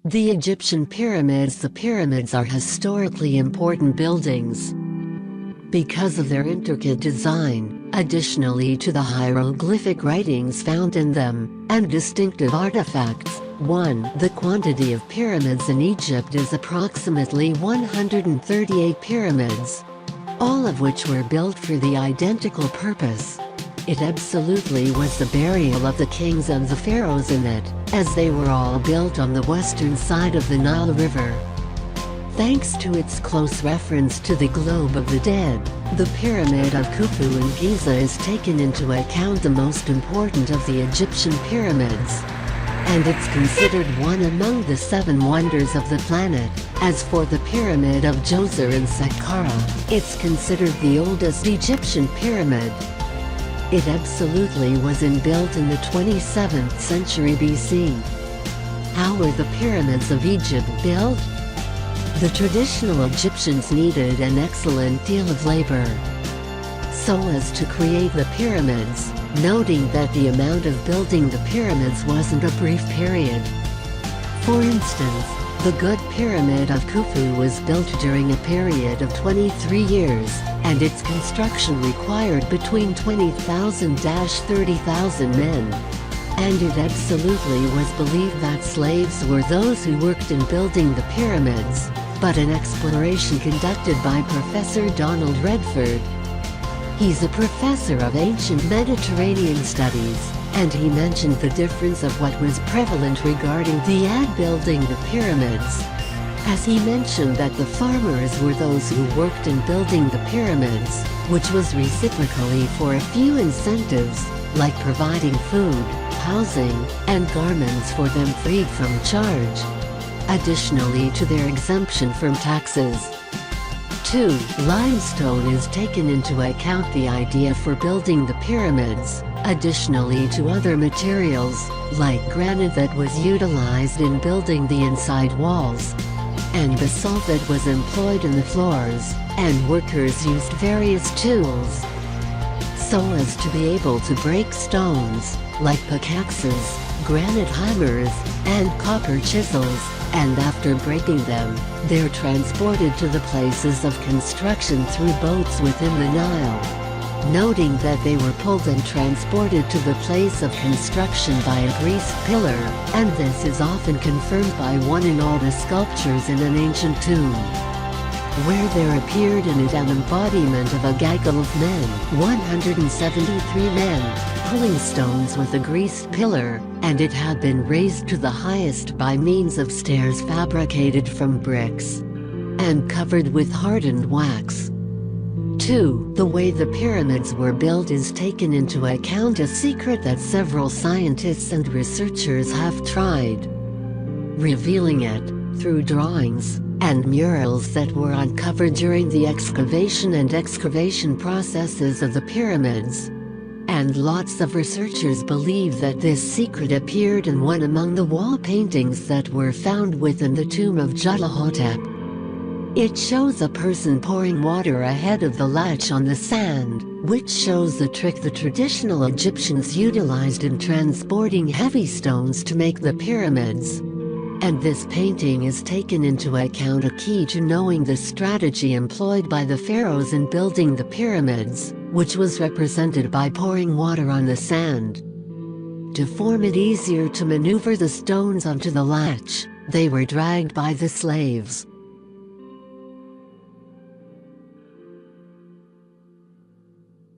The Egyptian pyramids. The pyramids are historically important buildings because of their intricate design, additionally to the hieroglyphic writings found in them, and distinctive artifacts. 1. The quantity of pyramids in Egypt is approximately 138 pyramids, all of which were built for the identical purpose. It absolutely was the burial of the kings and the pharaohs in it, as they were all built on the western side of the Nile River. Thanks to its close reference to the globe of the dead, the Pyramid of Khufu in Giza is taken into account the most important of the Egyptian pyramids, and it's considered one among the 7 wonders of the planet. As for the Pyramid of Djoser in Saqqara, it's considered the oldest Egyptian pyramid. It absolutely was built in the 27th century BC. How were the pyramids of Egypt built? The traditional Egyptians needed an excellent deal of labor so as to create the pyramids, noting that the amount of building the pyramids wasn't a brief period. For instance, the Good Pyramid of Khufu was built during a period of 23 years, and its construction required between 20,000–30,000 men. And it absolutely was believed that slaves were those who worked in building the pyramids, but an exploration conducted by Professor Donald Redford. He's a professor of ancient Mediterranean studies, and he mentioned the difference of what was prevalent regarding the building the pyramids. As he mentioned that the farmers were those who worked in building the pyramids, which was reciprocally for a few incentives, like providing food, housing, and garments for them freed from charge, additionally to their exemption from taxes. 2. Limestone is taken into account the idea for building the pyramids, additionally to other materials, like granite that was utilized in building the inside walls, and basalt that was employed in the floors, and workers used various tools so as to be able to break stones, like pickaxes, granite hammers, and copper chisels, and after breaking them, they're transported to the places of construction through boats within the Nile, noting that they were pulled and transported to the place of construction by a greased pillar, and this is often confirmed by one in all the sculptures in an ancient tomb, where there appeared in it an embodiment of a gaggle of men, 173 men, pulling stones with a greased pillar, and it had been raised to the highest by means of stairs fabricated from bricks and covered with hardened wax. 2. The way the pyramids were built is taken into account, a secret that several scientists and researchers have tried revealing it through drawings and murals that were uncovered during the excavation processes of the pyramids. And lots of researchers believe that this secret appeared in one among the wall paintings that were found within the tomb of Jutahotep. It shows a person pouring water ahead of the latch on the sand, which shows the trick the traditional Egyptians utilized in transporting heavy stones to make the pyramids. And this painting is taken into account, a key to knowing the strategy employed by the pharaohs in building the pyramids, which was represented by pouring water on the sand. To form it easier to maneuver the stones onto the latch, they were dragged by the slaves.